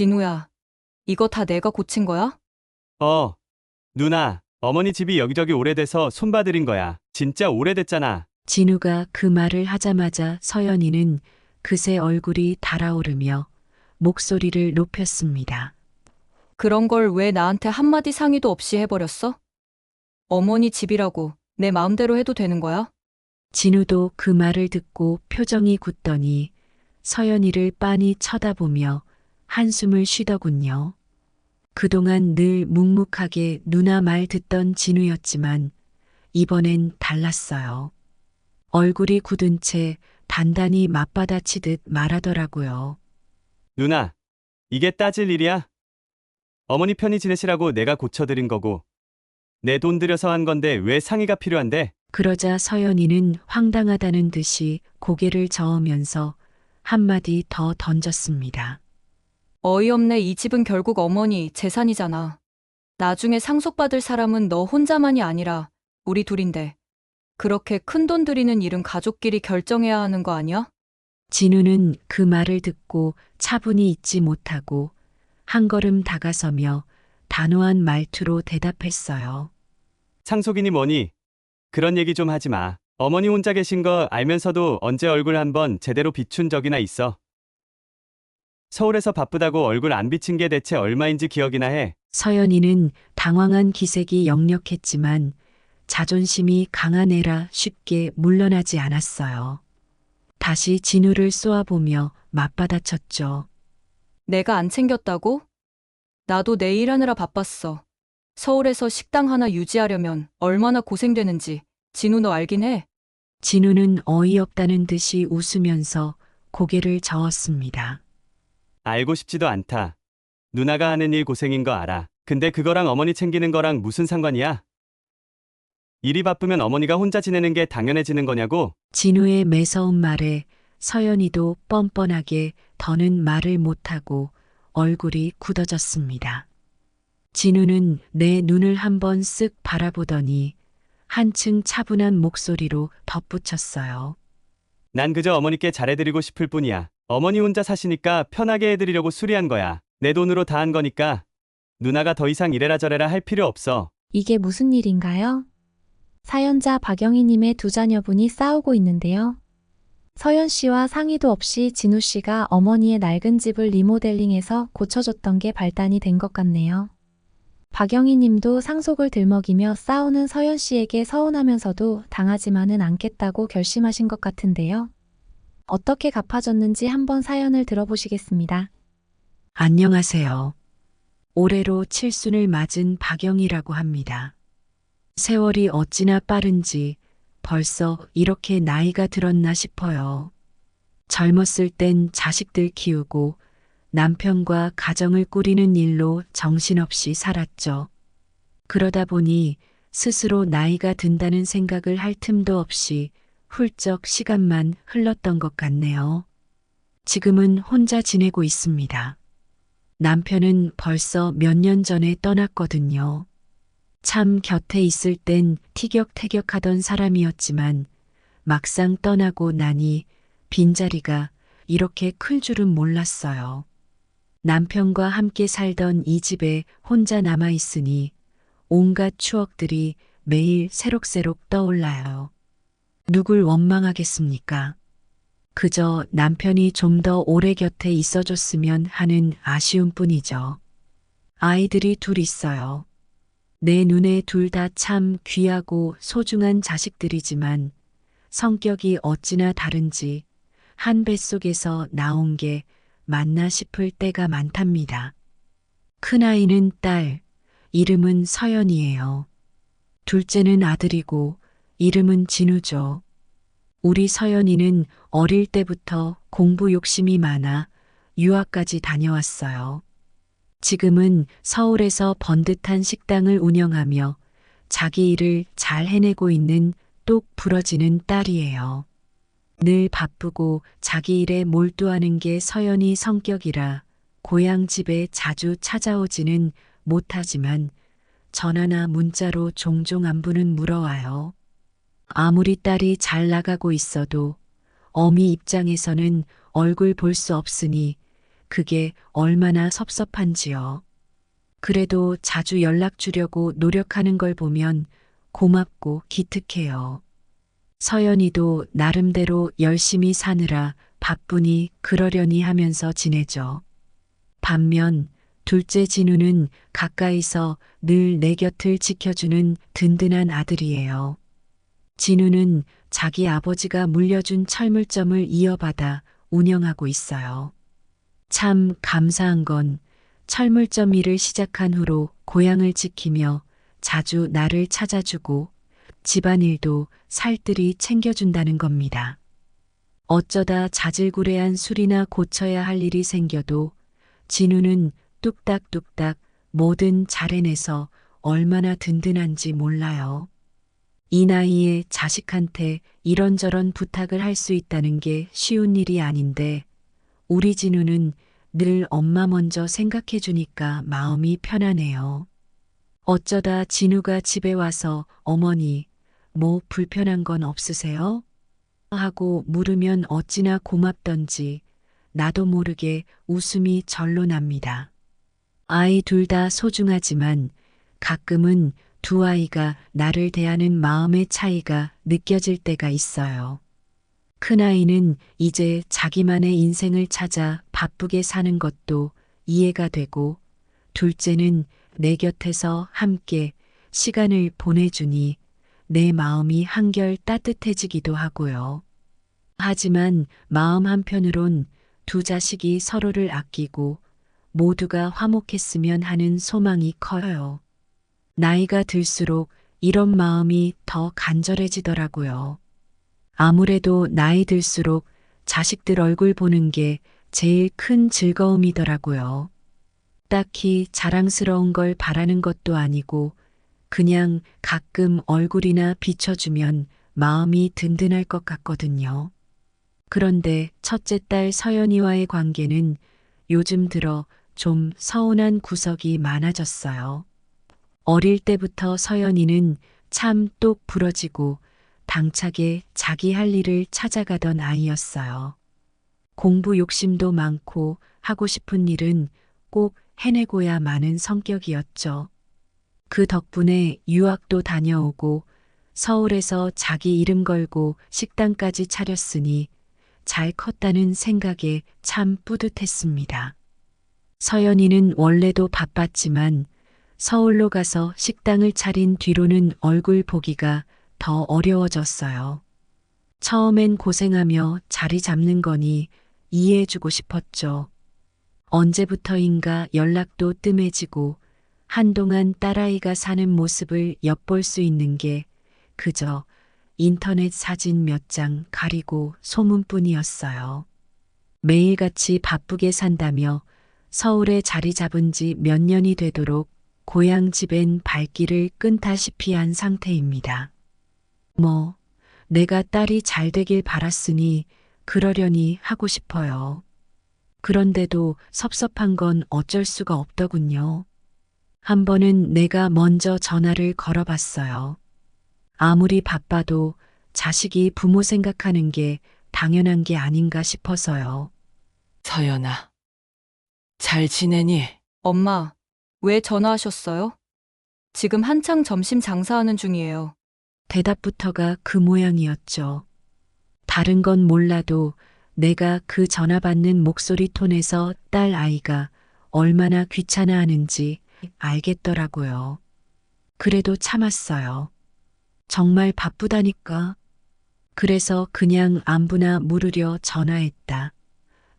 진우야, 이거 다 내가 고친 거야? 어, 누나, 어머니 집이 여기저기 오래돼서 손봐드린 거야. 진짜 오래됐잖아. 진우가 그 말을 하자마자 서연이는 그새 얼굴이 달아오르며 목소리를 높였습니다. 그런 걸 왜 나한테 한마디 상의도 없이 해버렸어? 어머니 집이라고 내 마음대로 해도 되는 거야? 진우도 그 말을 듣고 표정이 굳더니 서연이를 빤히 쳐다보며 한숨을 쉬더군요. 그동안 늘 묵묵하게 누나 말 듣던 진우였지만 이번엔 달랐어요. 얼굴이 굳은 채 단단히 맞받아치듯 말하더라고요. 누나, 이게 따질 일이야? 어머니 편히 지내시라고 내가 고쳐드린 거고. 내 돈 들여서 한 건데 왜 상의가 필요한데? 그러자 서연이는 황당하다는 듯이 고개를 저으면서 한마디 더 던졌습니다. 어이없네. 이 집은 결국 어머니 재산이잖아. 나중에 상속받을 사람은 너 혼자만이 아니라 우리 둘인데. 그렇게 큰 돈 들이는 일은 가족끼리 결정해야 하는 거 아니야? 진우는 그 말을 듣고 차분히 잊지 못하고 한 걸음 다가서며 단호한 말투로 대답했어요. 상속이니 뭐니? 그런 얘기 좀 하지 마. 어머니 혼자 계신 거 알면서도 언제 얼굴 한번 제대로 비춘 적이나 있어. 서울에서 바쁘다고 얼굴 안 비친 게 대체 얼마인지 기억이나 해. 서연이는 당황한 기색이 역력했지만 자존심이 강한 애라 쉽게 물러나지 않았어요. 다시 진우를 쏘아보며 맞받아쳤죠. 내가 안 챙겼다고? 나도 내 일하느라 바빴어. 서울에서 식당 하나 유지하려면 얼마나 고생되는지 진우 너 알긴 해. 진우는 어이없다는 듯이 웃으면서 고개를 저었습니다. 알고 싶지도 않다. 누나가 하는 일 고생인 거 알아. 근데 그거랑 어머니 챙기는 거랑 무슨 상관이야? 일이 바쁘면 어머니가 혼자 지내는 게 당연해지는 거냐고? 진우의 매서운 말에 서연이도 뻔뻔하게 더는 말을 못하고 얼굴이 굳어졌습니다. 진우는 내 눈을 한번 쓱 바라보더니 한층 차분한 목소리로 덧붙였어요. 난 그저 어머니께 잘해드리고 싶을 뿐이야. 어머니 혼자 사시니까 편하게 해드리려고 수리한 거야. 내 돈으로 다 한 거니까 누나가 더 이상 이래라 저래라 할 필요 없어. 이게 무슨 일인가요? 사연자 박영희님의 두 자녀분이 싸우고 있는데요. 서연 씨와 상의도 없이 진우 씨가 어머니의 낡은 집을 리모델링해서 고쳐줬던 게 발단이 된 것 같네요. 박영희 님도 상속을 들먹이며 싸우는 서연 씨에게 서운하면서도 당하지만은 않겠다고 결심하신 것 같은데요. 어떻게 갚아줬는지 한번 사연을 들어보시겠습니다. 안녕하세요. 올해로 칠순을 맞은 박영이라고 합니다. 세월이 어찌나 빠른지 벌써 이렇게 나이가 들었나 싶어요. 젊었을 땐 자식들 키우고 남편과 가정을 꾸리는 일로 정신없이 살았죠. 그러다 보니 스스로 나이가 든다는 생각을 할 틈도 없이 훌쩍 시간만 흘렀던 것 같네요. 지금은 혼자 지내고 있습니다. 남편은 벌써 몇 년 전에 떠났거든요. 참 곁에 있을 땐 티격태격하던 사람이었지만 막상 떠나고 나니 빈자리가 이렇게 클 줄은 몰랐어요. 남편과 함께 살던 이 집에 혼자 남아있으니 온갖 추억들이 매일 새록새록 떠올라요. 누굴 원망하겠습니까? 그저 남편이 좀 더 오래 곁에 있어줬으면 하는 아쉬움 뿐이죠. 아이들이 둘 있어요. 내 눈에 둘 다 참 귀하고 소중한 자식들이지만 성격이 어찌나 다른지 한 뱃속에서 나온 게 맞나 싶을 때가 많답니다. 큰아이는 딸, 이름은 서연이에요. 둘째는 아들이고 이름은 진우죠. 우리 서연이는 어릴 때부터 공부 욕심이 많아 유학까지 다녀왔어요. 지금은 서울에서 번듯한 식당을 운영하며 자기 일을 잘 해내고 있는 똑 부러지는 딸이에요. 늘 바쁘고 자기 일에 몰두하는 게 서연이 성격이라 고향 집에 자주 찾아오지는 못하지만 전화나 문자로 종종 안부는 물어와요. 아무리 딸이 잘 나가고 있어도 어미 입장에서는 얼굴 볼 수 없으니 그게 얼마나 섭섭한지요. 그래도 자주 연락 주려고 노력하는 걸 보면 고맙고 기특해요. 서연이도 나름대로 열심히 사느라 바쁘니 그러려니 하면서 지내죠. 반면 둘째 진우는 가까이서 늘 내 곁을 지켜주는 든든한 아들이에요. 진우는 자기 아버지가 물려준 철물점을 이어받아 운영하고 있어요. 참 감사한 건 철물점 일을 시작한 후로 고향을 지키며 자주 나를 찾아주고 집안일도 살뜰히 챙겨준다는 겁니다. 어쩌다 자질구레한 술이나 고쳐야 할 일이 생겨도 진우는 뚝딱뚝딱 뭐든 잘 해내서 얼마나 든든한지 몰라요. 이 나이에 자식한테 이런저런 부탁을 할 수 있다는 게 쉬운 일이 아닌데 우리 진우는 늘 엄마 먼저 생각해 주니까 마음이 편하네요. 어쩌다 진우가 집에 와서 어머니, 뭐 불편한 건 없으세요? 하고 물으면 어찌나 고맙던지 나도 모르게 웃음이 절로 납니다. 아이 둘 다 소중하지만 가끔은 두 아이가 나를 대하는 마음의 차이가 느껴질 때가 있어요. 큰아이는 이제 자기만의 인생을 찾아 바쁘게 사는 것도 이해가 되고 둘째는 내 곁에서 함께 시간을 보내주니 내 마음이 한결 따뜻해지기도 하고요. 하지만 마음 한편으론 두 자식이 서로를 아끼고 모두가 화목했으면 하는 소망이 커요. 나이가 들수록 이런 마음이 더 간절해지더라고요. 아무래도 나이 들수록 자식들 얼굴 보는 게 제일 큰 즐거움이더라고요. 딱히 자랑스러운 걸 바라는 것도 아니고 그냥 가끔 얼굴이나 비춰주면 마음이 든든할 것 같거든요. 그런데 첫째 딸 서연이와의 관계는 요즘 들어 좀 서운한 구석이 많아졌어요. 어릴 때부터 서연이는 참 똑 부러지고 당차게 자기 할 일을 찾아가던 아이였어요. 공부 욕심도 많고 하고 싶은 일은 꼭 해내고야 마는 성격이었죠. 그 덕분에 유학도 다녀오고 서울에서 자기 이름 걸고 식당까지 차렸으니 잘 컸다는 생각에 참 뿌듯했습니다. 서연이는 원래도 바빴지만 서울로 가서 식당을 차린 뒤로는 얼굴 보기가 더 어려워졌어요. 처음엔 고생하며 자리 잡는 거니 이해해주고 싶었죠. 언제부터인가 연락도 뜸해지고 한동안 딸아이가 사는 모습을 엿볼 수 있는 게 그저 인터넷 사진 몇 장 가리고 소문뿐이었어요. 매일같이 바쁘게 산다며 서울에 자리 잡은 지 몇 년이 되도록 고향 집엔 발길을 끈다시피 한 상태입니다. 뭐, 내가 딸이 잘 되길 바랐으니 그러려니 하고 싶어요. 그런데도 섭섭한 건 어쩔 수가 없더군요. 한 번은 내가 먼저 전화를 걸어봤어요. 아무리 바빠도 자식이 부모 생각하는 게 당연한 게 아닌가 싶어서요. 서연아, 잘 지내니? 엄마, 왜 전화하셨어요? 지금 한창 점심 장사하는 중이에요. 대답부터가 그 모양이었죠. 다른 건 몰라도 내가 그 전화 받는 목소리 톤에서 딸 아이가 얼마나 귀찮아하는지 알겠더라고요. 그래도 참았어요. 정말 바쁘다니까. 그래서 그냥 안부나 물으려 전화했다.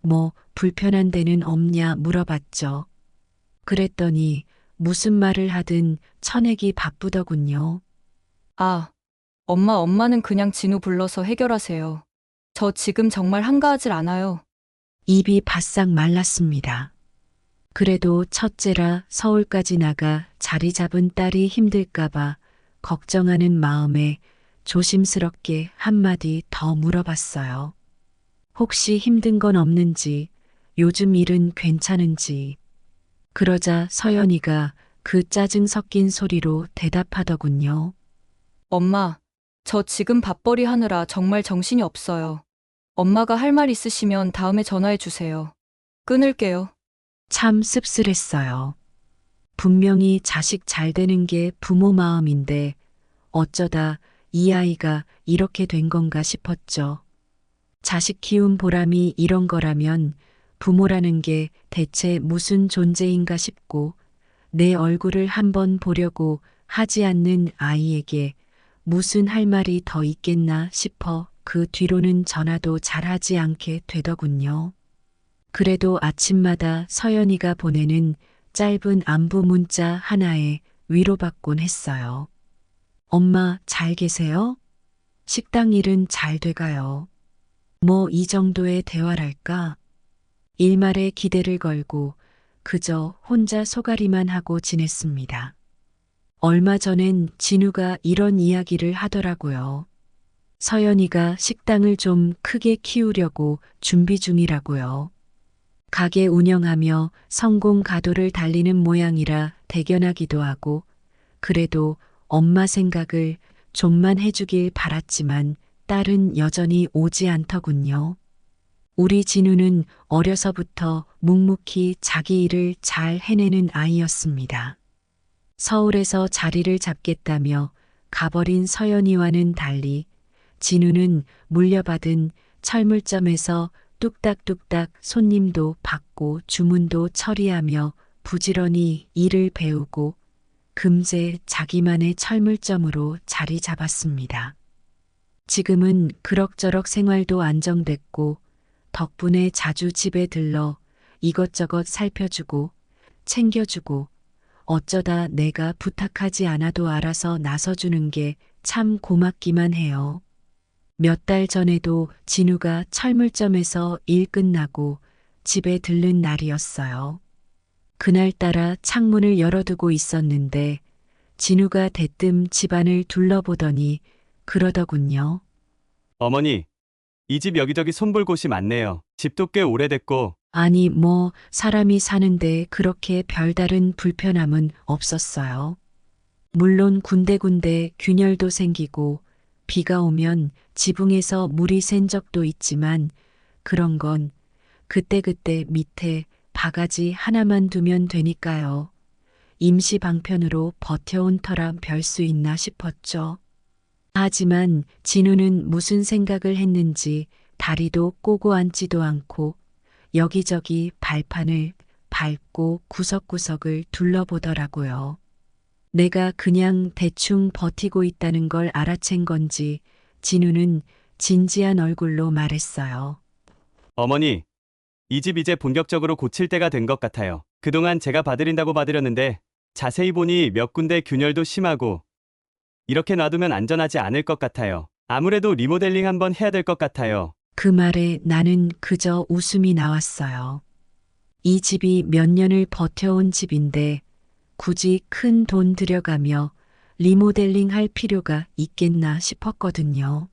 뭐 불편한 데는 없냐 물어봤죠. 그랬더니 무슨 말을 하든 쳐내기 바쁘더군요. 아, 엄마는 그냥 진우 불러서 해결하세요. 저 지금 정말 한가하질 않아요. 입이 바싹 말랐습니다. 그래도 첫째라 서울까지 나가 자리 잡은 딸이 힘들까봐 걱정하는 마음에 조심스럽게 한마디 더 물어봤어요. 혹시 힘든 건 없는지, 요즘 일은 괜찮은지. 그러자 서연이가 그 짜증 섞인 소리로 대답하더군요. 엄마, 저 지금 밥벌이 하느라 정말 정신이 없어요. 엄마가 할 말 있으시면 다음에 전화해 주세요. 끊을게요. 참 씁쓸했어요. 분명히 자식 잘 되는 게 부모 마음인데 어쩌다 이 아이가 이렇게 된 건가 싶었죠. 자식 키운 보람이 이런 거라면 부모라는 게 대체 무슨 존재인가 싶고 내 얼굴을 한번 보려고 하지 않는 아이에게 무슨 할 말이 더 있겠나 싶어 그 뒤로는 전화도 잘하지 않게 되더군요. 그래도 아침마다 서연이가 보내는 짧은 안부 문자 하나에 위로받곤 했어요. 엄마 잘 계세요? 식당 일은 잘 돼가요. 뭐 이 정도의 대화랄까? 일말의 기대를 걸고 그저 혼자 소가리만 하고 지냈습니다. 얼마 전엔 진우가 이런 이야기를 하더라고요. 서연이가 식당을 좀 크게 키우려고 준비 중이라고요. 가게 운영하며 성공 가도를 달리는 모양이라 대견하기도 하고 그래도 엄마 생각을 좀만 해주길 바랐지만 딸은 여전히 오지 않더군요. 우리 진우는 어려서부터 묵묵히 자기 일을 잘 해내는 아이였습니다. 서울에서 자리를 잡겠다며 가버린 서연이와는 달리 진우는 물려받은 철물점에서 뚝딱뚝딱 손님도 받고 주문도 처리하며 부지런히 일을 배우고 금세 자기만의 철물점으로 자리 잡았습니다. 지금은 그럭저럭 생활도 안정됐고 덕분에 자주 집에 들러 이것저것 살펴주고 챙겨주고 어쩌다 내가 부탁하지 않아도 알아서 나서주는 게 참 고맙기만 해요. 몇 달 전에도 진우가 철물점에서 일 끝나고 집에 들른 날이었어요. 그날따라 창문을 열어두고 있었는데 진우가 대뜸 집안을 둘러보더니 그러더군요. 어머니, 이 집 여기저기 손볼 곳이 많네요. 집도 꽤 오래됐고. 아니 뭐 사람이 사는데 그렇게 별다른 불편함은 없었어요. 물론 군데군데 균열도 생기고 비가 오면 지붕에서 물이 샌 적도 있지만 그런 건 그때그때 밑에 바가지 하나만 두면 되니까요. 임시 방편으로 버텨온 터라 별 수 있나 싶었죠. 하지만 진우는 무슨 생각을 했는지 다리도 꼬고 앉지도 않고 여기저기 발판을 밟고 구석구석을 둘러보더라고요. 내가 그냥 대충 버티고 있다는 걸 알아챈 건지 진우는 진지한 얼굴로 말했어요. 어머니, 이 집 이제 본격적으로 고칠 때가 된 것 같아요. 그동안 제가 봐드린다고 봐드렸는데 자세히 보니 몇 군데 균열도 심하고 이렇게 놔두면 안전하지 않을 것 같아요. 아무래도 리모델링 한번 해야 될 것 같아요. 그 말에 나는 그저 웃음이 나왔어요. 이 집이 몇 년을 버텨온 집인데 굳이 큰 돈 들여가며 리모델링 할 필요가 있겠나 싶었거든요.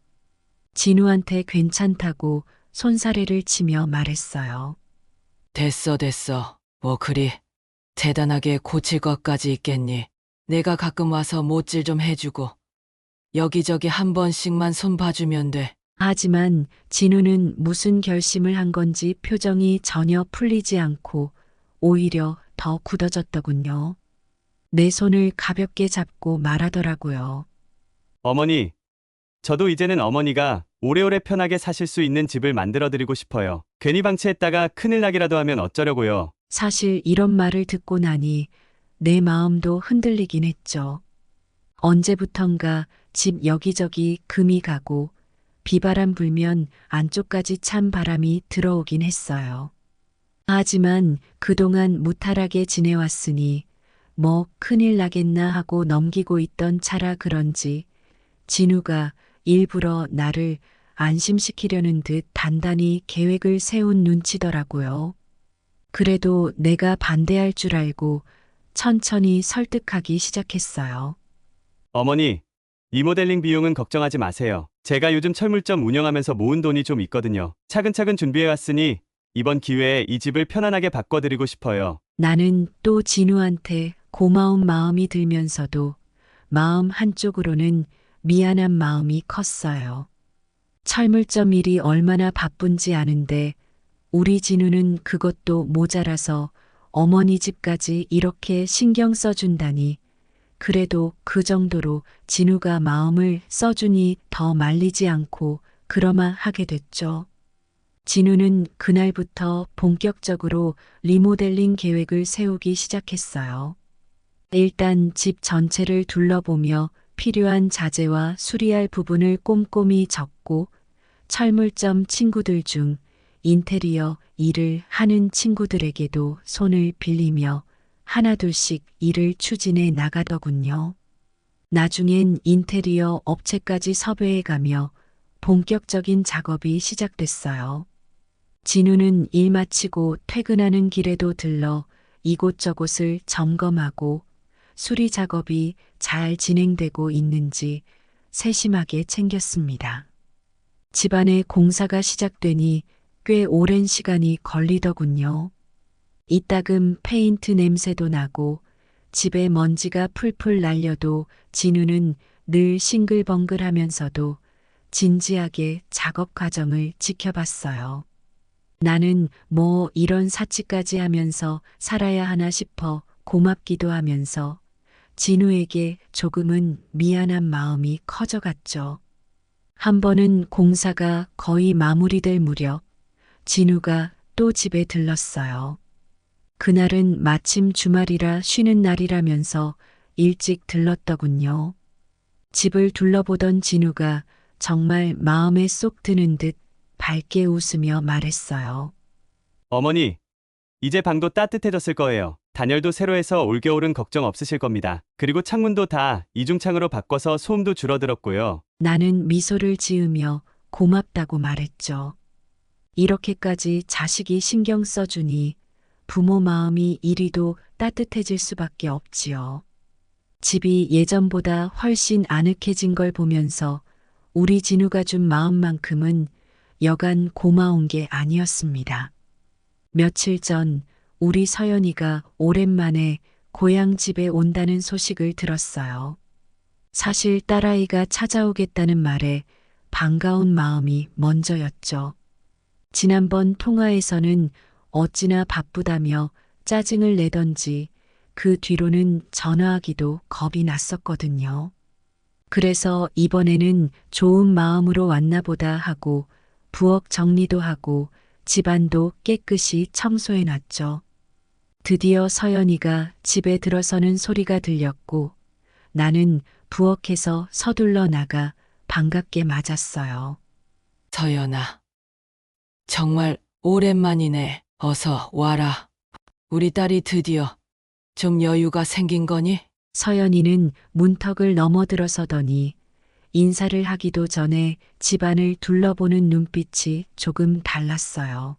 진우한테 괜찮다고 손사래를 치며 말했어요. 됐어. 뭐 그리 대단하게 고칠 것까지 있겠니? 내가 가끔 와서 못질 좀 해주고 여기저기 한 번씩만 손 봐주면 돼. 하지만 진우는 무슨 결심을 한 건지 표정이 전혀 풀리지 않고 오히려 더 굳어졌더군요. 내 손을 가볍게 잡고 말하더라고요. 어머니, 저도 이제는 어머니가 오래오래 편하게 사실 수 있는 집을 만들어드리고 싶어요. 괜히 방치했다가 큰일 나기라도 하면 어쩌려고요. 사실 이런 말을 듣고 나니 내 마음도 흔들리긴 했죠. 언제부턴가 집 여기저기 금이 가고 비바람 불면 안쪽까지 찬 바람이 들어오긴 했어요. 하지만 그동안 무탈하게 지내왔으니 뭐 큰일 나겠나 하고 넘기고 있던 차라 그런지 진우가 일부러 나를 안심시키려는 듯 단단히 계획을 세운 눈치더라고요. 그래도 내가 반대할 줄 알고 천천히 설득하기 시작했어요. 어머니, 리모델링 비용은 걱정하지 마세요. 제가 요즘 철물점 운영하면서 모은 돈이 좀 있거든요. 차근차근 준비해왔으니 이번 기회에 이 집을 편안하게 바꿔드리고 싶어요. 나는 또 진우한테 고마운 마음이 들면서도 마음 한쪽으로는 미안한 마음이 컸어요. 철물점 일이 얼마나 바쁜지 아는데 우리 진우는 그것도 모자라서 어머니 집까지 이렇게 신경 써준다니. 그래도 그 정도로 진우가 마음을 써주니 더 말리지 않고 그러마하게 됐죠. 진우는 그날부터 본격적으로 리모델링 계획을 세우기 시작했어요. 일단 집 전체를 둘러보며 필요한 자재와 수리할 부분을 꼼꼼히 적고 철물점 친구들 중 인테리어 일을 하는 친구들에게도 손을 빌리며 하나둘씩 일을 추진해 나가더군요. 나중엔 인테리어 업체까지 섭외해 가며 본격적인 작업이 시작됐어요. 진우는 일 마치고 퇴근하는 길에도 들러 이곳저곳을 점검하고 수리 작업이 잘 진행되고 있는지 세심하게 챙겼습니다. 집안에 공사가 시작되니 꽤 오랜 시간이 걸리더군요. 이따금 페인트 냄새도 나고 집에 먼지가 풀풀 날려도 진우는 늘 싱글벙글하면서도 진지하게 작업 과정을 지켜봤어요. 나는 뭐 이런 사치까지 하면서 살아야 하나 싶어 고맙기도 하면서 진우에게 조금은 미안한 마음이 커져갔죠. 한 번은 공사가 거의 마무리될 무렵 진우가 또 집에 들렀어요. 그날은 마침 주말이라 쉬는 날이라면서 일찍 들렀더군요. 집을 둘러보던 진우가 정말 마음에 쏙 드는 듯 밝게 웃으며 말했어요. 어머니, 이제 방도 따뜻해졌을 거예요. 단열도 새로 해서 올겨울은 걱정 없으실 겁니다. 그리고 창문도 다 이중창으로 바꿔서 소음도 줄어들었고요. 나는 미소를 지으며 고맙다고 말했죠. 이렇게까지 자식이 신경 써주니 부모 마음이 이리도 따뜻해질 수밖에 없지요. 집이 예전보다 훨씬 아늑해진 걸 보면서 우리 진우가 준 마음만큼은 여간 고마운 게 아니었습니다. 며칠 전 우리 서연이가 오랜만에 고향 집에 온다는 소식을 들었어요. 사실 딸아이가 찾아오겠다는 말에 반가운 마음이 먼저였죠. 지난번 통화에서는 어찌나 바쁘다며 짜증을 내던지 그 뒤로는 전화하기도 겁이 났었거든요. 그래서 이번에는 좋은 마음으로 왔나 보다 하고 부엌 정리도 하고 집안도 깨끗이 청소해 놨죠. 드디어 서연이가 집에 들어서는 소리가 들렸고 나는 부엌에서 서둘러 나가 반갑게 맞았어요. 서연아, 정말 오랜만이네. 어서 와라. 우리 딸이 드디어 좀 여유가 생긴 거니? 서연이는 문턱을 넘어들어서더니 인사를 하기도 전에 집안을 둘러보는 눈빛이 조금 달랐어요.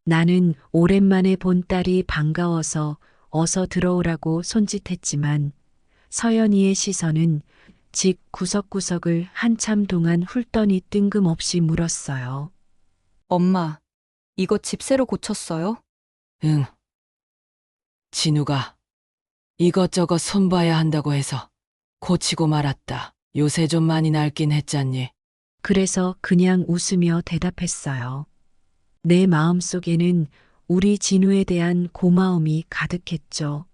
나는 오랜만에 본 딸이 반가워서 어서 들어오라고 손짓했지만 서연이의 시선은 집 구석구석을 한참 동안 훑더니 뜬금없이 물었어요. 엄마, 이거 집 새로 고쳤어요? 응. 진우가 이것저것 손봐야 한다고 해서 고치고 말았다. 요새 좀 많이 낡긴 했잖니. 그래서 그냥 웃으며 대답했어요. 내 마음속에는 우리 진우에 대한 고마움이 가득했죠.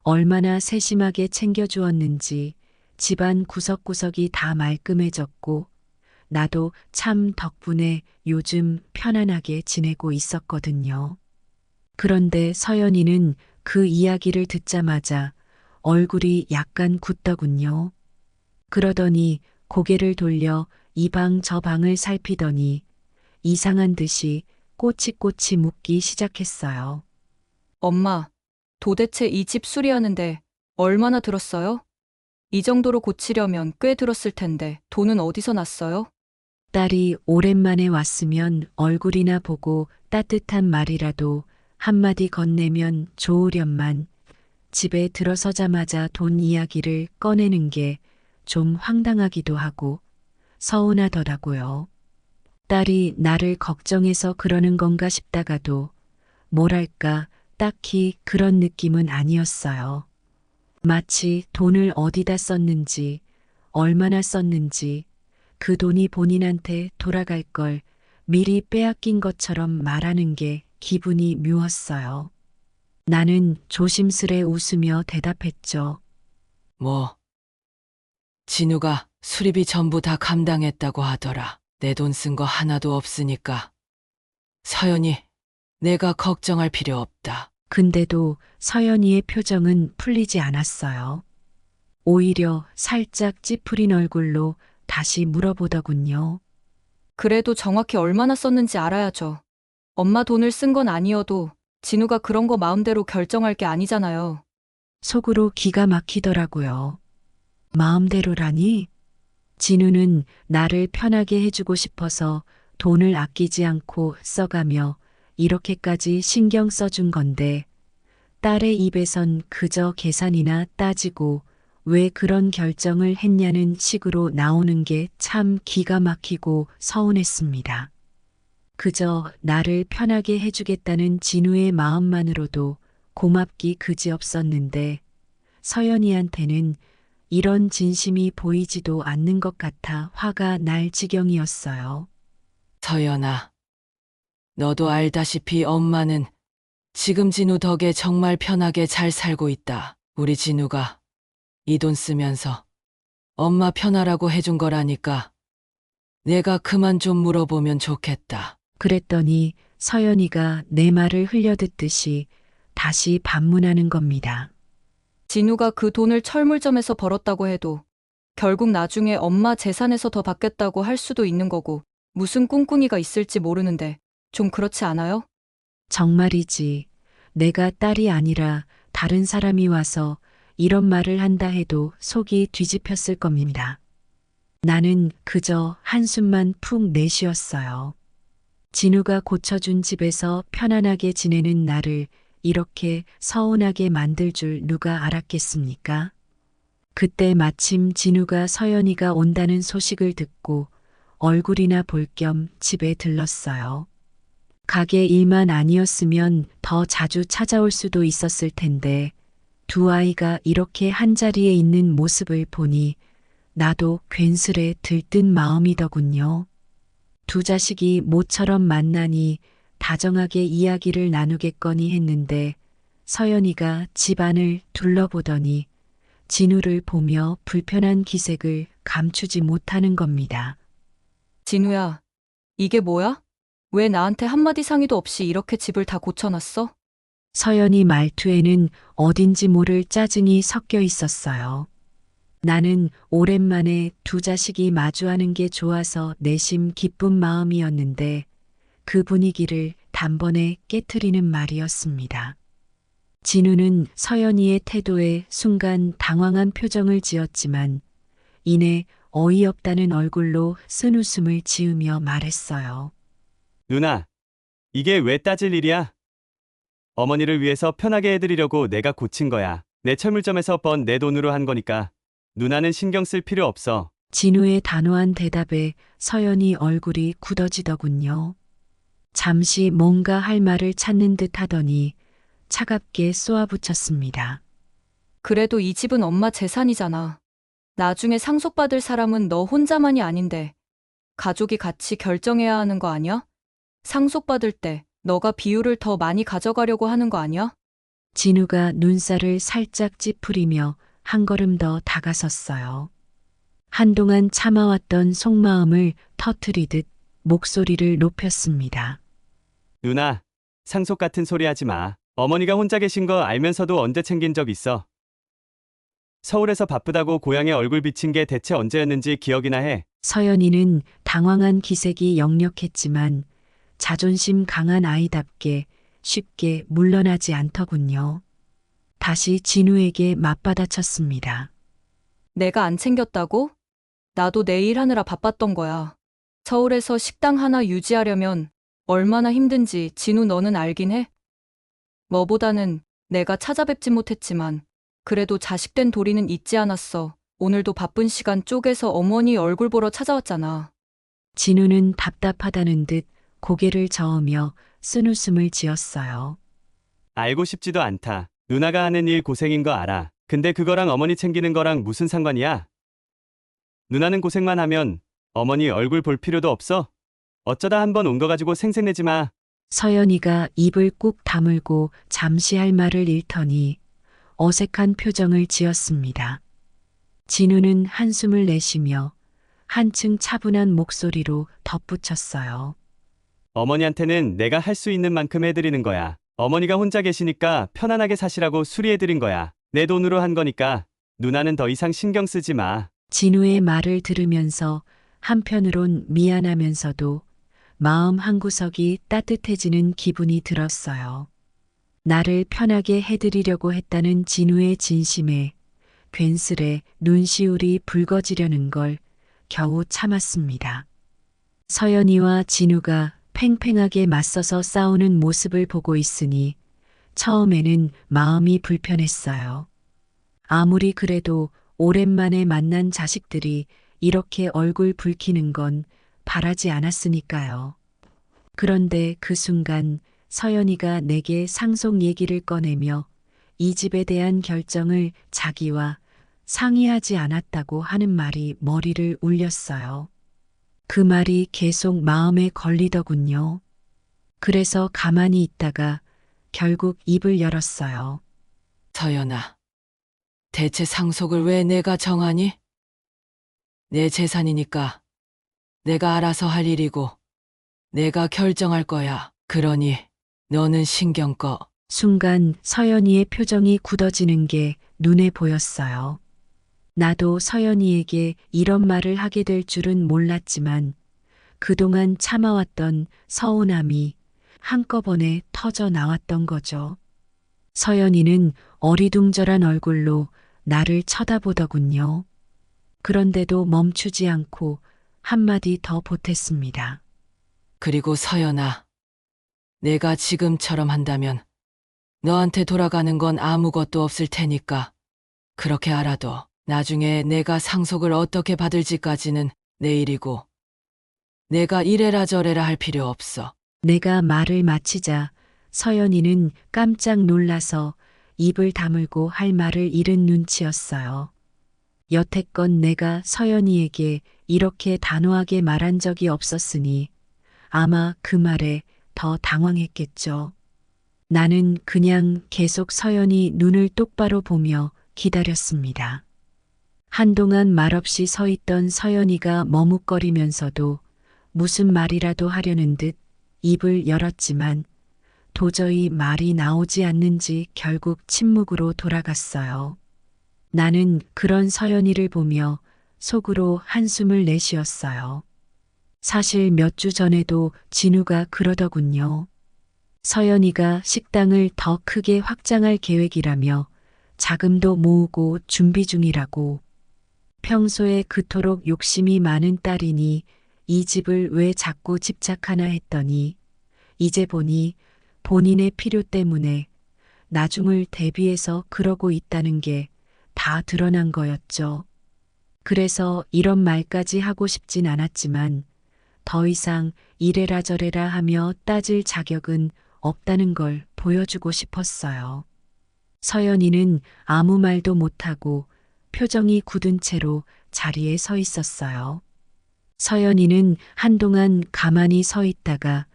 얼마나 세심하게 챙겨주었는지 집안 구석구석이 다 말끔해졌고 나도 참 덕분에 요즘 편안하게 지내고 있었거든요. 그런데 서연이는 그 이야기를 듣자마자 얼굴이 약간 굳더군요. 그러더니 고개를 돌려 이 방 저 방을 살피더니 이상한 듯이 꼬치꼬치 묻기 시작했어요. 엄마, 도대체 이 집 수리하는데 얼마나 들었어요? 이 정도로 고치려면 꽤 들었을 텐데 돈은 어디서 났어요? 딸이 오랜만에 왔으면 얼굴이나 보고 따뜻한 말이라도 한마디 건네면 좋으련만 집에 들어서자마자 돈 이야기를 꺼내는 게 좀 황당하기도 하고 서운하더라고요. 딸이 나를 걱정해서 그러는 건가 싶다가도 뭐랄까 딱히 그런 느낌은 아니었어요. 마치 돈을 어디다 썼는지 얼마나 썼는지 그 돈이 본인한테 돌아갈 걸 미리 빼앗긴 것처럼 말하는 게 기분이 묘했어요. 나는 조심스레 웃으며 대답했죠. 뭐, 진우가 수리비 전부 다 감당했다고 하더라. 내 돈 쓴 거 하나도 없으니까. 서연이, 내가 걱정할 필요 없다. 근데도 서연이의 표정은 풀리지 않았어요. 오히려 살짝 찌푸린 얼굴로 다시 물어보더군요. 그래도 정확히 얼마나 썼는지 알아야죠. 엄마 돈을 쓴 건 아니어도 진우가 그런 거 마음대로 결정할 게 아니잖아요. 속으로 기가 막히더라고요. 마음대로라니? 진우는 나를 편하게 해주고 싶어서 돈을 아끼지 않고 써가며 이렇게까지 신경 써준 건데, 딸의 입에선 그저 계산이나 따지고 왜 그런 결정을 했냐는 식으로 나오는 게 참 기가 막히고 서운했습니다. 그저 나를 편하게 해주겠다는 진우의 마음만으로도 고맙기 그지없었는데, 서연이한테는 이런 진심이 보이지도 않는 것 같아 화가 날 지경이었어요. 서연아, 너도 알다시피 엄마는 지금 진우 덕에 정말 편하게 잘 살고 있다. 우리 진우가 이 돈 쓰면서 엄마 편하라고 해준 거라니까 내가 그만 좀 물어보면 좋겠다. 그랬더니 서연이가 내 말을 흘려듣듯이 다시 반문하는 겁니다. 진우가 그 돈을 철물점에서 벌었다고 해도 결국 나중에 엄마 재산에서 더 받겠다고 할 수도 있는 거고 무슨 꿍꿍이가 있을지 모르는데 좀 그렇지 않아요? 정말이지. 내가 딸이 아니라 다른 사람이 와서 이런 말을 한다 해도 속이 뒤집혔을 겁니다. 나는 그저 한숨만 푹 내쉬었어요. 진우가 고쳐준 집에서 편안하게 지내는 나를 이렇게 서운하게 만들 줄 누가 알았겠습니까? 그때 마침 진우가 서연이가 온다는 소식을 듣고 얼굴이나 볼 겸 집에 들렀어요. 가게 일만 아니었으면 더 자주 찾아올 수도 있었을 텐데 두 아이가 이렇게 한자리에 있는 모습을 보니 나도 괜스레 들뜬 마음이더군요. 두 자식이 모처럼 만나니 다정하게 이야기를 나누겠거니 했는데 서연이가 집안을 둘러보더니 진우를 보며 불편한 기색을 감추지 못하는 겁니다. 진우야, 이게 뭐야? 왜 나한테 한마디 상의도 없이 이렇게 집을 다 고쳐놨어? 서연이 말투에는 어딘지 모를 짜증이 섞여 있었어요. 나는 오랜만에 두 자식이 마주하는 게 좋아서 내심 기쁜 마음이었는데 그 분위기를 단번에 깨트리는 말이었습니다. 진우는 서연이의 태도에 순간 당황한 표정을 지었지만 이내 어이없다는 얼굴로 쓴웃음을 지으며 말했어요. 누나, 이게 왜 따질 일이야? 어머니를 위해서 편하게 해드리려고 내가 고친 거야. 내 철물점에서 번 내 돈으로 한 거니까 누나는 신경 쓸 필요 없어. 진우의 단호한 대답에 서연이 얼굴이 굳어지더군요. 잠시 뭔가 할 말을 찾는 듯 하더니 차갑게 쏘아붙였습니다. 그래도 이 집은 엄마 재산이잖아. 나중에 상속받을 사람은 너 혼자만이 아닌데 가족이 같이 결정해야 하는 거 아니야? 상속받을 때 너가 비율을 더 많이 가져가려고 하는 거 아니야? 진우가 눈살을 살짝 찌푸리며 한 걸음 더 다가섰어요. 한동안 참아왔던 속마음을 터트리듯 목소리를 높였습니다. 누나, 상속 같은 소리 하지 마. 어머니가 혼자 계신 거 알면서도 언제 챙긴 적 있어? 서울에서 바쁘다고 고향에 얼굴 비친 게 대체 언제였는지 기억이나 해. 서연이는 당황한 기색이 역력했지만 자존심 강한 아이답게 쉽게 물러나지 않더군요. 다시 진우에게 맞받아쳤습니다. 내가 안 챙겼다고? 나도 내 일 하느라 바빴던 거야. 서울에서 식당 하나 유지하려면 얼마나 힘든지 진우 너는 알긴 해? 뭐보다는 내가 찾아뵙진 못했지만 그래도 자식된 도리는 잊지 않았어. 오늘도 바쁜 시간 쪼개서 어머니 얼굴 보러 찾아왔잖아. 진우는 답답하다는 듯 고개를 저으며 쓴웃음을 지었어요. 알고 싶지도 않다. 누나가 하는 일 고생인 거 알아. 근데 그거랑 어머니 챙기는 거랑 무슨 상관이야? 누나는 고생만 하면 어머니 얼굴 볼 필요도 없어? 어쩌다 한번 온 거 가지고 생색내지 마. 서연이가 입을 꾹 다물고 잠시 할 말을 잃더니 어색한 표정을 지었습니다. 진우는 한숨을 내쉬며 한층 차분한 목소리로 덧붙였어요. 어머니한테는 내가 할 수 있는 만큼 해드리는 거야. 어머니가 혼자 계시니까 편안하게 사시라고 수리해드린 거야. 내 돈으로 한 거니까 누나는 더 이상 신경 쓰지 마. 진우의 말을 들으면서 한편으론 미안하면서도 마음 한구석이 따뜻해지는 기분이 들었어요. 나를 편하게 해드리려고 했다는 진우의 진심에 괜스레 눈시울이 붉어지려는 걸 겨우 참았습니다. 서연이와 진우가 팽팽하게 맞서서 싸우는 모습을 보고 있으니 처음에는 마음이 불편했어요. 아무리 그래도 오랜만에 만난 자식들이 이렇게 얼굴 붉히는 건 바라지 않았으니까요. 그런데 그 순간 서연이가 내게 상속 얘기를 꺼내며 이 집에 대한 결정을 자기와 상의하지 않았다고 하는 말이 머리를 울렸어요. 그 말이 계속 마음에 걸리더군요. 그래서 가만히 있다가 결국 입을 열었어요. 서연아, 대체 상속을 왜 내가 정하니? 내 재산이니까 내가 알아서 할 일이고 내가 결정할 거야. 그러니 너는 신경 꺼. 순간 서연이의 표정이 굳어지는 게 눈에 보였어요. 나도 서연이에게 이런 말을 하게 될 줄은 몰랐지만 그동안 참아왔던 서운함이 한꺼번에 터져 나왔던 거죠. 서연이는 어리둥절한 얼굴로 나를 쳐다보더군요. 그런데도 멈추지 않고 한마디 더 보탰습니다. 그리고 서연아, 내가 지금처럼 한다면 너한테 돌아가는 건 아무것도 없을 테니까 그렇게 알아둬. 나중에 내가 상속을 어떻게 받을지까지는 내 일이고 내가 이래라 저래라 할 필요 없어. 내가 말을 마치자 서연이는 깜짝 놀라서 입을 다물고 할 말을 잃은 눈치였어요. 여태껏 내가 서연이에게 이렇게 단호하게 말한 적이 없었으니 아마 그 말에 더 당황했겠죠. 나는 그냥 계속 서연이 눈을 똑바로 보며 기다렸습니다. 한동안 말없이 서 있던 서연이가 머뭇거리면서도 무슨 말이라도 하려는 듯 입을 열었지만 도저히 말이 나오지 않는지 결국 침묵으로 돌아갔어요. 나는 그런 서연이를 보며 속으로 한숨을 내쉬었어요. 사실 몇 주 전에도 진우가 그러더군요. 서연이가 식당을 더 크게 확장할 계획이라며 자금도 모으고 준비 중이라고. 평소에 그토록 욕심이 많은 딸이니 이 집을 왜 자꾸 집착하나 했더니 이제 보니 본인의 필요 때문에 나중을 대비해서 그러고 있다는 게 다 드러난 거였죠. 그래서 이런 말까지 하고 싶진 않았지만 더 이상 이래라 저래라 하며 따질 자격은 없다는 걸 보여주고 싶었어요. 서연이는 아무 말도 못하고 표정이 굳은 채로 자리에 서 있었어요. 서연이는 한동안 가만히 서 있다가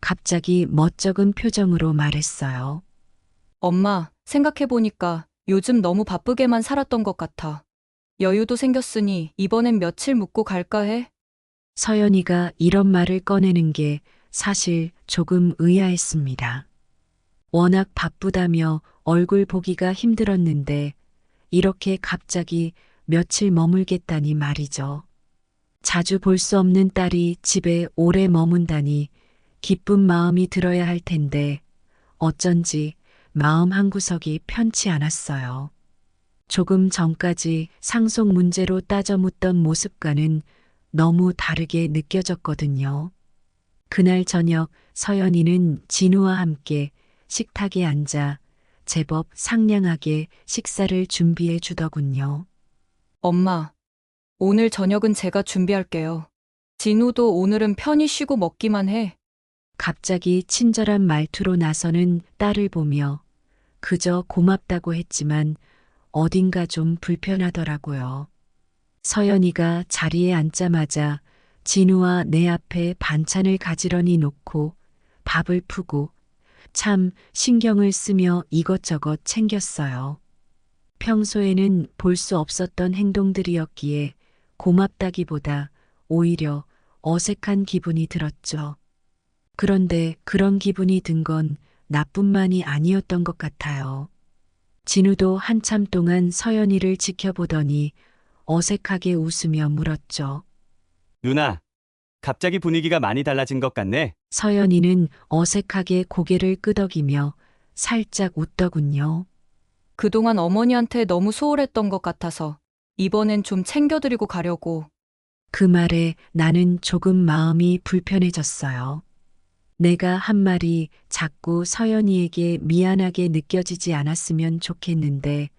갑자기 멋쩍은 표정으로 말했어요. 엄마, 생각해보니까 요즘 너무 바쁘게만 살았던 것 같아. 여유도 생겼으니 이번엔 며칠 묵고 갈까 해? 서연이가 이런 말을 꺼내는 게 사실 조금 의아했습니다. 워낙 바쁘다며 얼굴 보기가 힘들었는데 이렇게 갑자기 며칠 머물겠다니 말이죠. 자주 볼 수 없는 딸이 집에 오래 머문다니 기쁜 마음이 들어야 할 텐데 어쩐지 마음 한구석이 편치 않았어요. 조금 전까지 상속 문제로 따져 묻던 모습과는 너무 다르게 느껴졌거든요. 그날 저녁 서연이는 진우와 함께 식탁에 앉아 제법 상냥하게 식사를 준비해 주더군요. 엄마, 오늘 저녁은 제가 준비할게요. 진우도 오늘은 편히 쉬고 먹기만 해. 갑자기 친절한 말투로 나서는 딸을 보며 그저 고맙다고 했지만 어딘가 좀 불편하더라고요. 서연이가 자리에 앉자마자 진우와 내 앞에 반찬을 가지런히 놓고 밥을 푸고 참 신경을 쓰며 이것저것 챙겼어요. 평소에는 볼 수 없었던 행동들이었기에 고맙다기보다 오히려 어색한 기분이 들었죠. 그런데 그런 기분이 든 건 나뿐만이 아니었던 것 같아요. 진우도 한참 동안 서연이를 지켜보더니 어색하게 웃으며 물었죠. 누나, 갑자기 분위기가 많이 달라진 것 같네. 서연이는 어색하게 고개를 끄덕이며 살짝 웃더군요. 그동안 어머니한테 너무 소홀했던 것 같아서 이번엔 좀 챙겨드리고 가려고. 그 말에 나는 조금 마음이 불편해졌어요. 내가 한 말이 자꾸 서연이에게 미안하게 느껴지지 않았으면 좋겠는데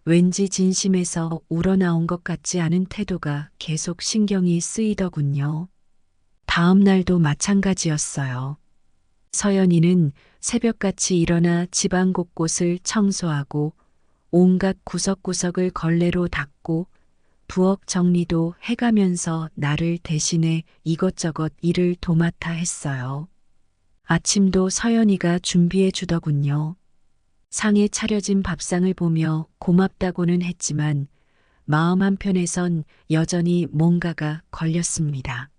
왠지 진심에서 우러나온 것 같지 않은 태도가 계속 신경이 쓰이더군요. 다음 날도 마찬가지였어요. 서연이는 새벽같이 일어나 집안 곳곳을 청소하고 온갖 구석구석을 걸레로 닦고 부엌 정리도 해가면서 나를 대신해 이것저것 일을 도맡아 했어요. 아침도 서연이가 준비해 주더군요. 상에 차려진 밥상을 보며 고맙다고는 했지만 마음 한편에선 여전히 뭔가가 걸렸습니다.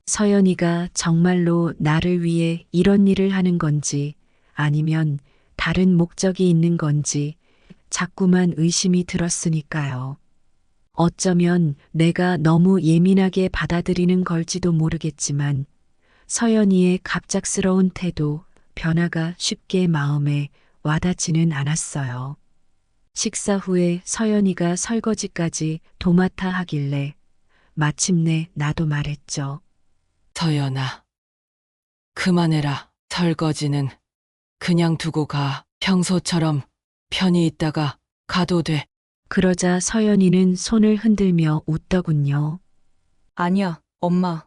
서연이가 정말로 나를 위해 이런 일을 하는 건지 아니면 다른 목적이 있는 건지 자꾸만 의심이 들었으니까요. 어쩌면 내가 너무 예민하게 받아들이는 걸지도 모르겠지만 서연이의 갑작스러운 태도, 변화가 쉽게 마음에 와닿지는 않았어요. 식사 후에 서연이가 설거지까지 도맡아 하길래 마침내 나도 말했죠. 서연아, 그만해라. 설거지는 그냥 두고 가. 평소처럼 편히 있다가 가도 돼. 그러자 서연이는 손을 흔들며 웃더군요. 아니야, 엄마.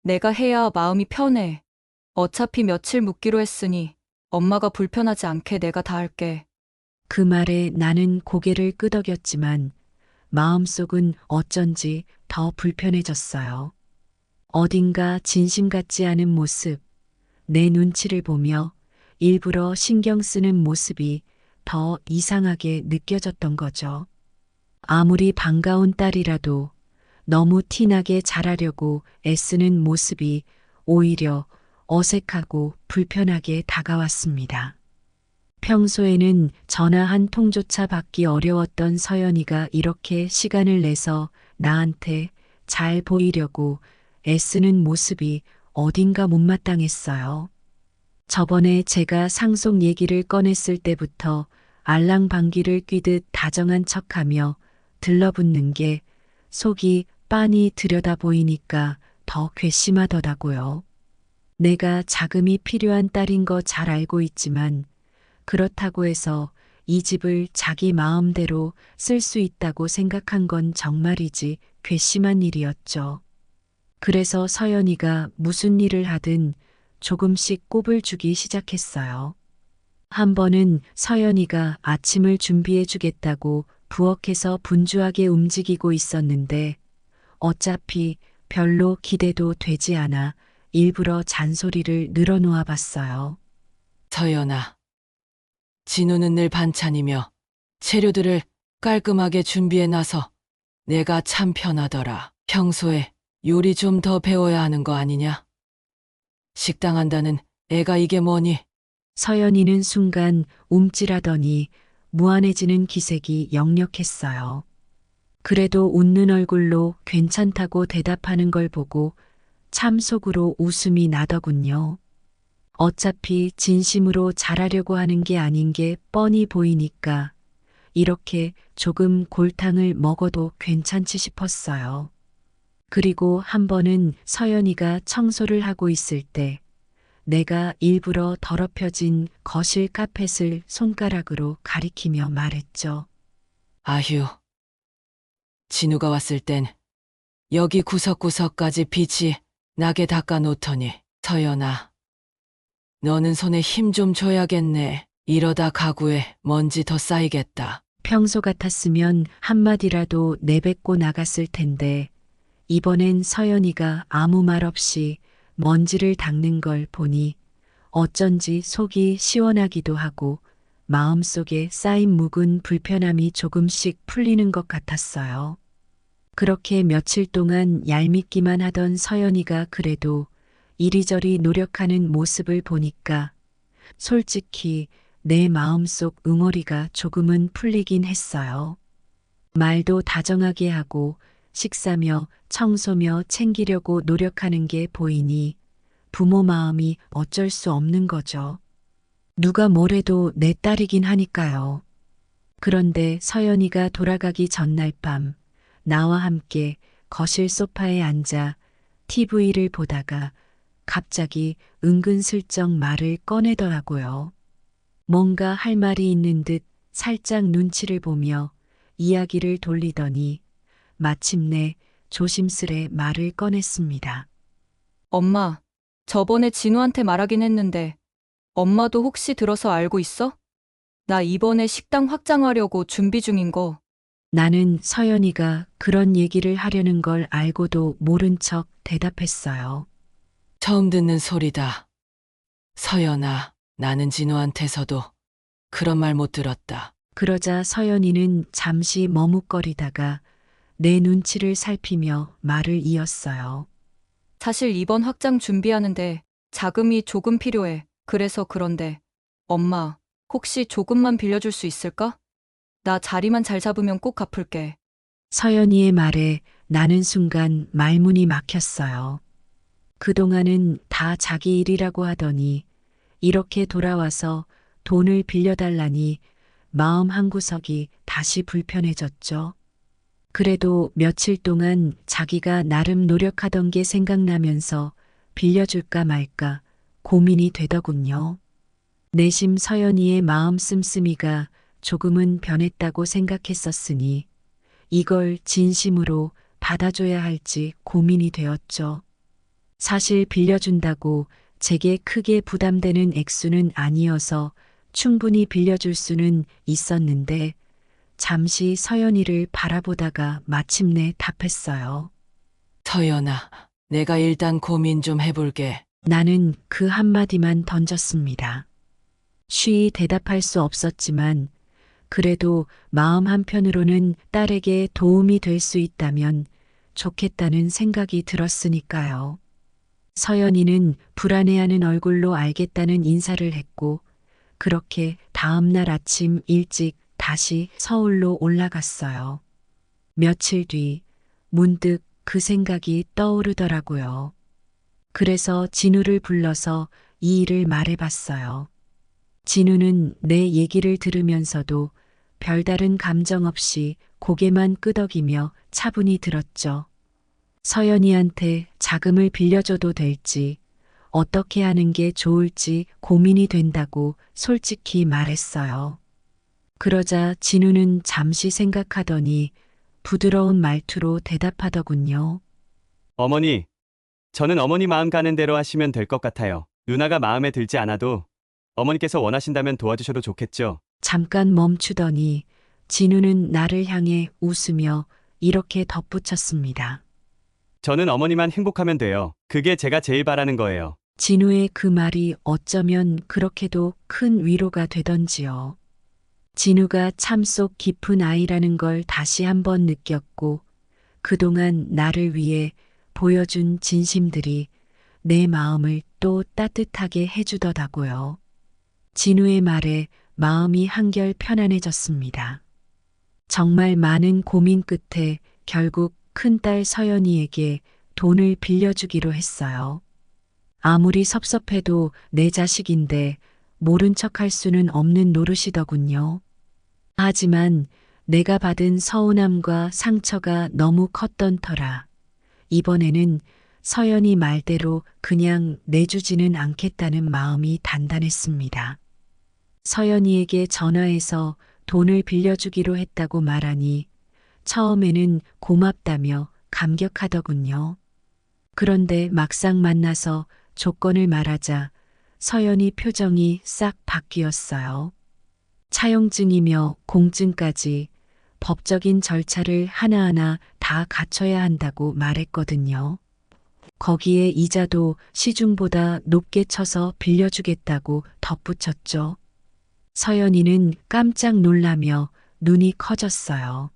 내가 해야 마음이 편해. 어차피 며칠 묵기로 했으니 엄마가 불편하지 않게 내가 다 할게. 그 말에 나는 고개를 끄덕였지만 마음속은 어쩐지 더 불편해졌어요. 어딘가 진심 같지 않은 모습, 내 눈치를 보며 일부러 신경 쓰는 모습이 더 이상하게 느껴졌던 거죠. 아무리 반가운 딸이라도 너무 티나게 잘하려고 애쓰는 모습이 오히려 어색하고 불편하게 다가왔습니다. 평소에는 전화 한 통조차 받기 어려웠던 서연이가 이렇게 시간을 내서 나한테 잘 보이려고 애쓰는 모습이 어딘가 못마땅했어요. 저번에 제가 상속 얘기를 꺼냈을 때부터 알랑방귀를 뀌듯 다정한 척하며 들러붙는 게 속이 빤히 들여다 보이니까 더 괘씸하더라고요. 내가 자금이 필요한 딸인 거 잘 알고 있지만 그렇다고 해서 이 집을 자기 마음대로 쓸 수 있다고 생각한 건 정말이지 괘씸한 일이었죠. 그래서 서연이가 무슨 일을 하든 조금씩 꼽을 주기 시작했어요. 한 번은 서연이가 아침을 준비해 주겠다고 부엌에서 분주하게 움직이고 있었는데 어차피 별로 기대도 되지 않아 일부러 잔소리를 늘어놓아 봤어요. 서연아, 진우는 늘 반찬이며 재료들을 깔끔하게 준비해놔서 내가 참 편하더라. 평소에 요리 좀 더 배워야 하는 거 아니냐? 식당 한다는 애가 이게 뭐니? 서연이는 순간 움찔하더니 무안해지는 기색이 역력했어요. 그래도 웃는 얼굴로 괜찮다고 대답하는 걸 보고 참 속으로 웃음이 나더군요. 어차피 진심으로 잘하려고 하는 게 아닌 게 뻔히 보이니까 이렇게 조금 골탕을 먹어도 괜찮지 싶었어요. 그리고 한 번은 서연이가 청소를 하고 있을 때 내가 일부러 더럽혀진 거실 카펫을 손가락으로 가리키며 말했죠. 아휴, 진우가 왔을 땐 여기 구석구석까지 빛이 나게 닦아놓더니 서연아, 너는 손에 힘 좀 줘야겠네. 이러다 가구에 먼지 더 쌓이겠다. 평소 같았으면 한마디라도 내뱉고 나갔을 텐데 이번엔 서연이가 아무 말 없이 먼지를 닦는 걸 보니 어쩐지 속이 시원하기도 하고 마음속에 쌓인 묵은 불편함이 조금씩 풀리는 것 같았어요. 그렇게 며칠 동안 얄밉기만 하던 서연이가 그래도 이리저리 노력하는 모습을 보니까 솔직히 내 마음속 응어리가 조금은 풀리긴 했어요. 말도 다정하게 하고 식사며 청소며 챙기려고 노력하는 게 보이니 부모 마음이 어쩔 수 없는 거죠. 누가 뭐래도 내 딸이긴 하니까요. 그런데 서연이가 돌아가기 전날 밤 나와 함께 거실 소파에 앉아 TV를 보다가 갑자기 은근슬쩍 말을 꺼내더라고요. 뭔가 할 말이 있는 듯 살짝 눈치를 보며 이야기를 돌리더니 마침내 조심스레 말을 꺼냈습니다. 엄마, 저번에 진우한테 말하긴 했는데 엄마도 혹시 들어서 알고 있어? 나 이번에 식당 확장하려고 준비 중인 거. 나는 서연이가 그런 얘기를 하려는 걸 알고도 모른 척 대답했어요. 처음 듣는 소리다. 서연아, 나는 진우한테서도 그런 말 못 들었다. 그러자 서연이는 잠시 머뭇거리다가 내 눈치를 살피며 말을 이었어요. 사실 이번 확장 준비하는데 자금이 조금 필요해. 그래서 그런데 엄마, 혹시 조금만 빌려줄 수 있을까? 나 자리만 잘 잡으면 꼭 갚을게. 서연이의 말에 나는 순간 말문이 막혔어요. 그동안은 다 자기 일이라고 하더니 이렇게 돌아와서 돈을 빌려달라니 마음 한구석이 다시 불편해졌죠. 그래도 며칠 동안 자기가 나름 노력하던 게 생각나면서 빌려줄까 말까 고민이 되더군요. 내심 서연이의 마음 씀씀이가 조금은 변했다고 생각했었으니 이걸 진심으로 받아줘야 할지 고민이 되었죠. 사실 빌려준다고 제게 크게 부담되는 액수는 아니어서 충분히 빌려줄 수는 있었는데 잠시 서연이를 바라보다가 마침내 답했어요. 서연아, 내가 일단 고민 좀 해볼게. 나는 그 한마디만 던졌습니다. 쉬이 대답할 수 없었지만 그래도 마음 한편으로는 딸에게 도움이 될 수 있다면 좋겠다는 생각이 들었으니까요. 서연이는 불안해하는 얼굴로 알겠다는 인사를 했고 그렇게 다음날 아침 일찍 다시 서울로 올라갔어요. 며칠 뒤 문득 그 생각이 떠오르더라고요. 그래서 진우를 불러서 이 일을 말해봤어요. 진우는 내 얘기를 들으면서도 별다른 감정 없이 고개만 끄덕이며 차분히 들었죠. 서연이한테 자금을 빌려줘도 될지 어떻게 하는 게 좋을지 고민이 된다고 솔직히 말했어요. 그러자 진우는 잠시 생각하더니 부드러운 말투로 대답하더군요. 어머니, 저는 어머니 마음 가는 대로 하시면 될 것 같아요. 누나가 마음에 들지 않아도 어머니께서 원하신다면 도와주셔도 좋겠죠. 잠깐 멈추더니 진우는 나를 향해 웃으며 이렇게 덧붙였습니다. 저는 어머니만 행복하면 돼요. 그게 제가 제일 바라는 거예요. 진우의 그 말이 어쩌면 그렇게도 큰 위로가 되던지요. 진우가 참속 깊은 아이라는 걸 다시 한번 느꼈고 그동안 나를 위해 보여준 진심들이 내 마음을 또 따뜻하게 해주더라고요. 진우의 말에 마음이 한결 편안해졌습니다. 정말 많은 고민 끝에 결국 큰딸 서연이에게 돈을 빌려주기로 했어요. 아무리 섭섭해도 내 자식인데 모른 척할 수는 없는 노릇이더군요. 하지만 내가 받은 서운함과 상처가 너무 컸던 터라 이번에는 서연이 말대로 그냥 내주지는 않겠다는 마음이 단단했습니다. 서연이에게 전화해서 돈을 빌려주기로 했다고 말하니 처음에는 고맙다며 감격하더군요. 그런데 막상 만나서 조건을 말하자 서연이 표정이 싹 바뀌었어요. 차용증이며 공증까지 법적인 절차를 하나하나 다 다 갖춰야 한다고 말했거든요. 거기에 이자도 시중보다 높게 쳐서 빌려주겠다고 덧붙였죠. 서연이는 깜짝 놀라며 눈이 커졌어요.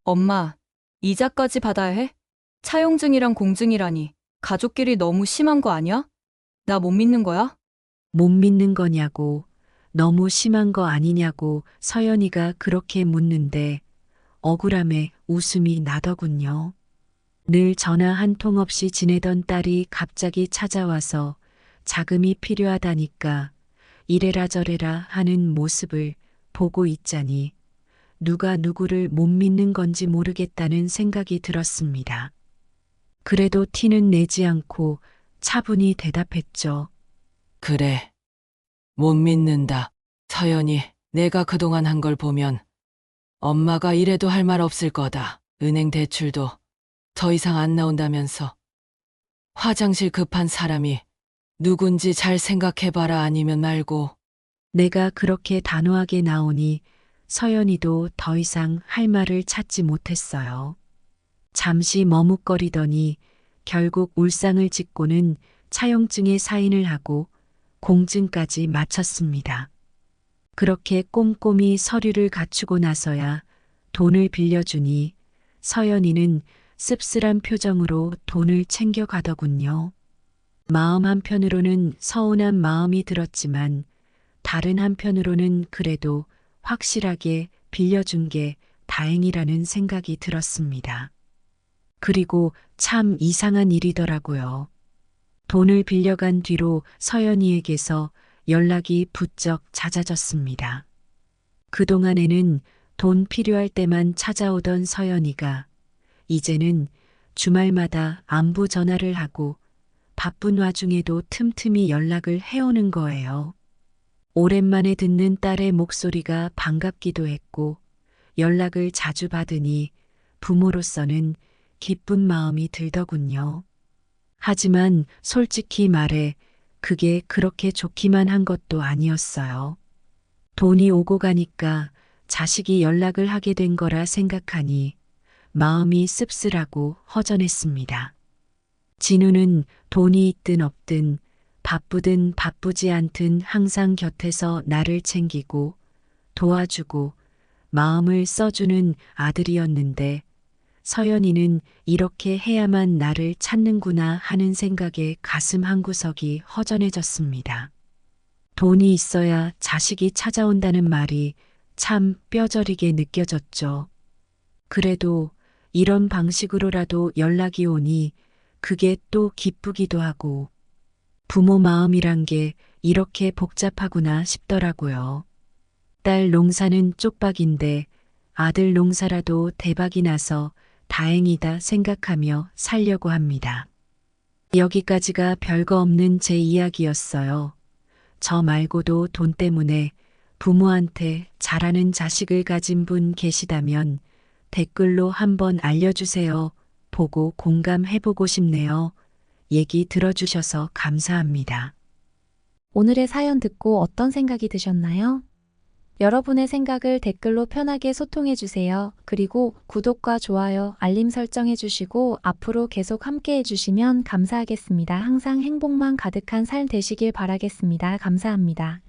엄마, 이자까지 받아야 해? 차용증이랑 공증이라니. 가족끼리 너무 심한 거 아니야? 나 못 믿는 거야? 못 믿는 거냐고, 너무 심한 거 아니냐고 서연이가 그렇게 묻는데 억울함에 웃음이 나더군요. 늘 전화 한 통 없이 지내던 딸이 갑자기 찾아와서 자금이 필요하다니까 이래라 저래라 하는 모습을 보고 있자니 누가 누구를 못 믿는 건지 모르겠다는 생각이 들었습니다. 그래도 티는 내지 않고 차분히 대답했죠. 그래. 못 믿는다. 서연이, 내가 그동안 한 걸 보면 엄마가 이래도 할 말 없을 거다. 은행 대출도 더 이상 안 나온다면서. 화장실 급한 사람이 누군지 잘 생각해봐라. 아니면 말고. 내가 그렇게 단호하게 나오니 서연이도 더 이상 할 말을 찾지 못했어요. 잠시 머뭇거리더니 결국 울상을 짓고는 차용증에 사인을 하고 공증까지 마쳤습니다. 그렇게 꼼꼼히 서류를 갖추고 나서야 돈을 빌려주니 서연이는 씁쓸한 표정으로 돈을 챙겨가더군요. 마음 한편으로는 서운한 마음이 들었지만 다른 한편으로는 그래도 확실하게 빌려준 게 다행이라는 생각이 들었습니다. 그리고 참 이상한 일이더라고요. 돈을 빌려간 뒤로 서연이에게서 연락이 부쩍 잦아졌습니다. 그동안에는 돈 필요할 때만 찾아오던 서연이가 이제는 주말마다 안부 전화를 하고 바쁜 와중에도 틈틈이 연락을 해오는 거예요. 오랜만에 듣는 딸의 목소리가 반갑기도 했고 연락을 자주 받으니 부모로서는 기쁜 마음이 들더군요. 하지만 솔직히 말해 그게 그렇게 좋기만 한 것도 아니었어요. 돈이 오고 가니까 자식이 연락을 하게 된 거라 생각하니 마음이 씁쓸하고 허전했습니다. 진우는 돈이 있든 없든 바쁘든 바쁘지 않든 항상 곁에서 나를 챙기고 도와주고 마음을 써주는 아들이었는데 서연이는 이렇게 해야만 나를 찾는구나 하는 생각에 가슴 한구석이 허전해졌습니다. 돈이 있어야 자식이 찾아온다는 말이 참 뼈저리게 느껴졌죠. 그래도 이런 방식으로라도 연락이 오니 그게 또 기쁘기도 하고 부모 마음이란 게 이렇게 복잡하구나 싶더라고요. 딸 농사는 쪽박인데 아들 농사라도 대박이 나서 다행이다 생각하며 살려고 합니다. 여기까지가 별거 없는 제 이야기였어요. 저 말고도 돈 때문에 부모한테 잘하는 자식을 가진 분 계시다면 댓글로 한번 알려주세요. 보고 공감해보고 싶네요. 얘기 들어주셔서 감사합니다. 오늘의 사연 듣고 어떤 생각이 드셨나요? 여러분의 생각을 댓글로 편하게 소통해주세요. 그리고 구독과 좋아요, 알림 설정해주시고 앞으로 계속 함께해주시면 감사하겠습니다. 항상 행복만 가득한 삶 되시길 바라겠습니다. 감사합니다.